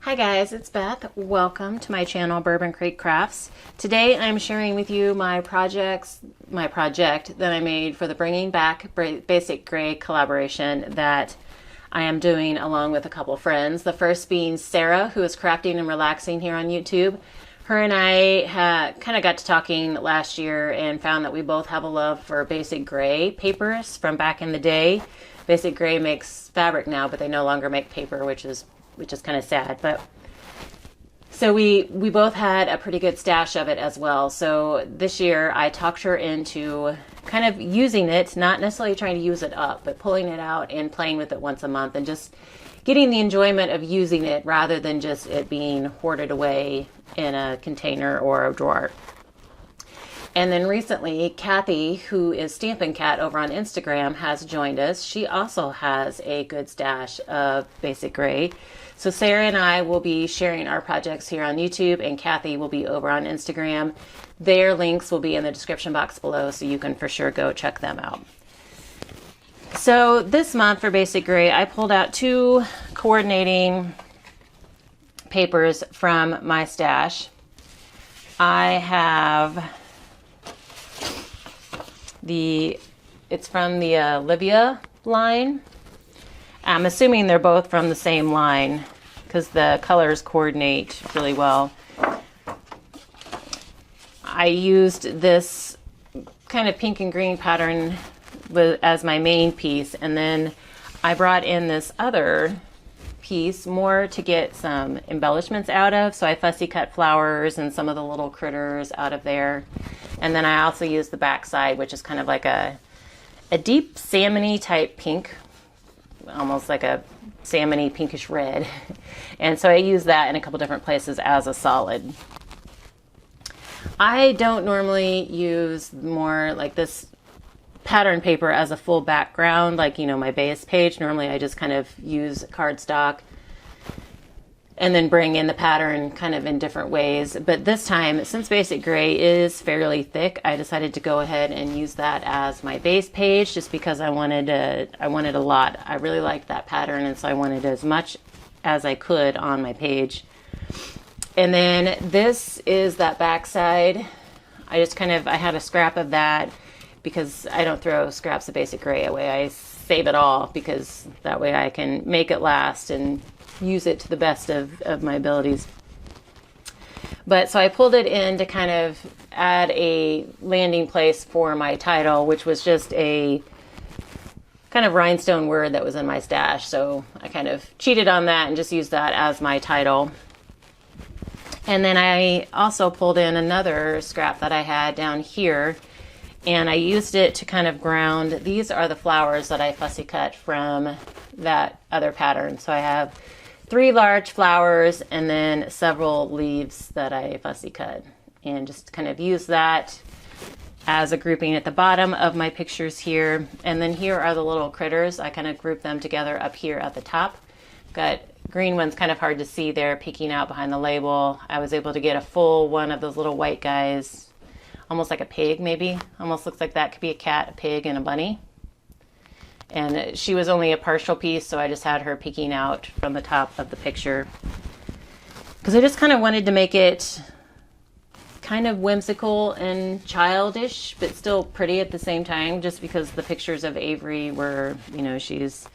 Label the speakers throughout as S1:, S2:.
S1: Hi guys, it's Beth. Welcome to my channel, Bourbon Creek Crafts. Today I'm sharing with you my project that I made for the Bringing Back Basic Grey collaboration that I am doing along with a couple friends. The first being Sarah, who is crafting and relaxing here on YouTube. Her and I kind of got to talking last year and found that we both have a love for basic grey papers from back in the day. Basic Grey makes fabric now, but they no longer make paper, which is kind of sad. But so we both had a pretty good stash of it as well. So this year I talked her into kind of using it, not necessarily trying to use it up, but pulling it out and playing with it once a month and just getting the enjoyment of using it rather than just it being hoarded away in a container or a drawer. And then recently, Kathy, who is Stampin' Cat over on Instagram, has joined us. She also has a good stash of Basic Grey. So Sarah and I will be sharing our projects here on YouTube, and Kathy will be over on Instagram. Their links will be in the description box below, so you can for sure go check them out. So this month for Basic Grey, I pulled out two coordinating papers from my stash. I have it's from the Olivia line. I'm assuming they're both from the same line because the colors coordinate really well. I used this kind of pink and green pattern as my main piece, and then I brought in this other piece more to get some embellishments out of. So I fussy cut flowers and some of the little critters out of there. And then I also used the back side, which is kind of like a deep salmony type pink, almost like a salmony pinkish red. And so I used that in a couple different places as a solid. I don't normally use more like this pattern paper as a full background, like, you know, my base page. Normally I just kind of use cardstock and then bring in the pattern kind of in different ways. But this time, since Basic Grey is fairly thick, I decided to go ahead and use that as my base page just because I wanted a lot. I really liked that pattern, and so I wanted as much as I could on my page. And then this is that back side. I had a scrap of that because I don't throw scraps of Basic Grey away. I save it all because that way I can make it last and use it to the best of my abilities. But so I pulled it in to kind of add a landing place for my title, which was just a kind of rhinestone word that was in my stash. So I kind of cheated on that and just used that as my title. And then I also pulled in another scrap that I had down here, and I used it to kind of ground. These are the flowers that I fussy cut from that other pattern. So I have 3 large flowers and then several leaves that I fussy cut, and just kind of use that as a grouping at the bottom of my pictures here. And then here are the little critters. I kind of group them together up here at the top. Got green ones kind of hard to see there peeking out behind the label. I was able to get a full one of those little white guys, almost like a pig maybe. Almost looks like that could be a cat, a pig, and a bunny. And she was only a partial piece, so I just had her peeking out from the top of the picture. Because I just kind of wanted to make it kind of whimsical and childish, but still pretty at the same time, just because the pictures of Avery were, you know, she's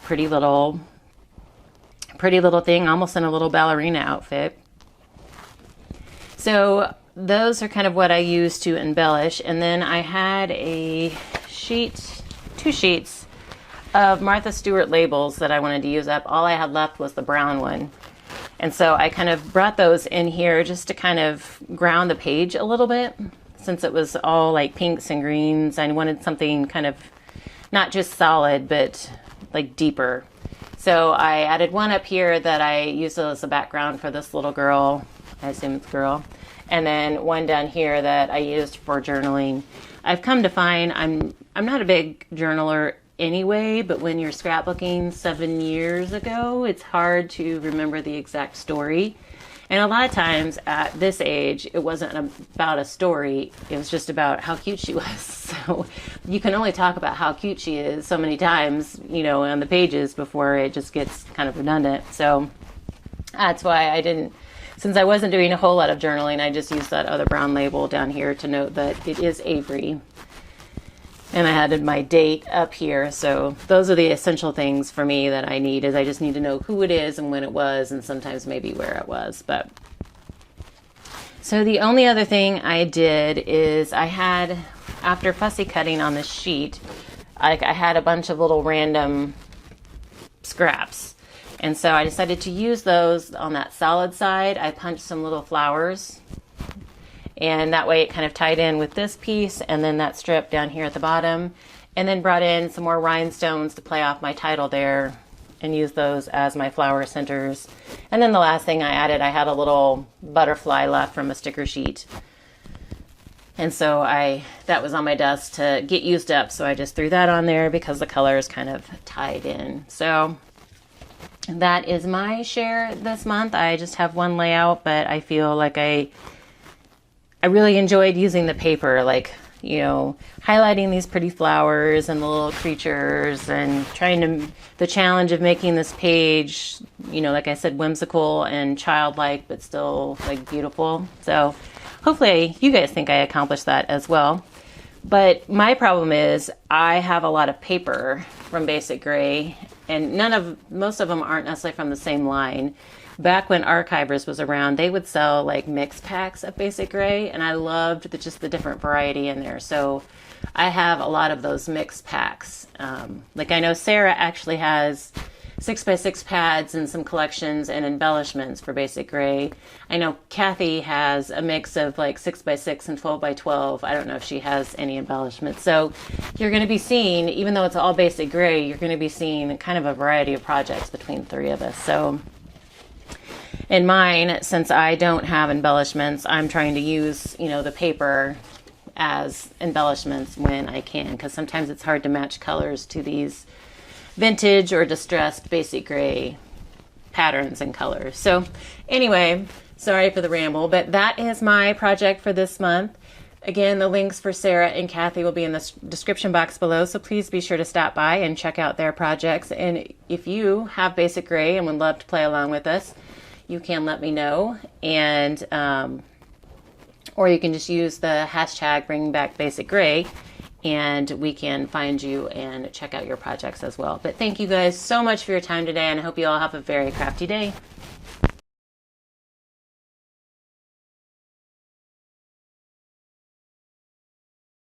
S1: pretty little thing, almost in a little ballerina outfit. So those are kind of what I used to embellish. And then I had a two sheets of Martha Stewart labels that I wanted to use up. All I had left was the brown one. And so I kind of brought those in here just to kind of ground the page a little bit. Since it was all like pinks and greens, I wanted something kind of not just solid, but like deeper. So I added one up here that I used as a background for this little girl. I assume it's a girl. And then one down here that I used for journaling. I've come to find I'm not a big journaler anyway, but when you're scrapbooking 7 years ago, it's hard to remember the exact story. And a lot of times at this age, it wasn't about a story. It was just about how cute she was. So you can only talk about how cute she is so many times, you know, on the pages before it just gets kind of redundant. So That's why I didn't, since I wasn't doing a whole lot of journaling, I just used that other brown label down here to note that it is Avery. And I had my date up here. So those are the essential things for me that I need, is I just need to know who it is and when it was, and sometimes maybe where it was. But so the only other thing I did is I had, after fussy cutting on this sheet, I had a bunch of little random scraps. And so I decided to use those on that solid side. I punched some little flowers, and that way it kind of tied in with this piece and then that strip down here at the bottom, and then brought in some more rhinestones to play off my title there and use those as my flower centers. And then the last thing I added, I had a little butterfly left from a sticker sheet. And so that was on my desk to get used up. So I just threw that on there because the color is kind of tied in. So that is my share this month. I just have one layout, but I feel like I really enjoyed using the paper, like, you know, highlighting these pretty flowers and the little creatures, and the challenge of making this page, you know, like I said, whimsical and childlike, but still like beautiful. So hopefully you guys think I accomplished that as well. But my problem is I have a lot of paper from Basic Grey, and most of them aren't necessarily from the same line. Back when Archivers was around, they would sell like mix packs of Basic Grey, and I loved just the different variety in there. So I have a lot of those mix packs. Like I know Sarah actually has 6x6 pads and some collections and embellishments for Basic Grey. I know Kathy has a mix of like 6x6 and 12x12. I don't know if she has any embellishments. So you're going to be seeing, even though it's all Basic Grey, you're going to be seeing kind of a variety of projects between the three of us. So in mine, since I don't have embellishments, I'm trying to use, you know, the paper as embellishments when I can, because sometimes it's hard to match colors to these vintage or distressed Basic Grey patterns and colors. So anyway, sorry for the ramble, but that is my project for this month. Again, the links for Sarah and Kathy will be in the description box below, so please be sure to stop by and check out their projects. And if you have Basic Grey and would love to play along with us, you can let me know, and or you can just use the hashtag #bringingbackbasicgrey, and we can find you and check out your projects as well. But thank you guys so much for your time today, and I hope you all have a very crafty day.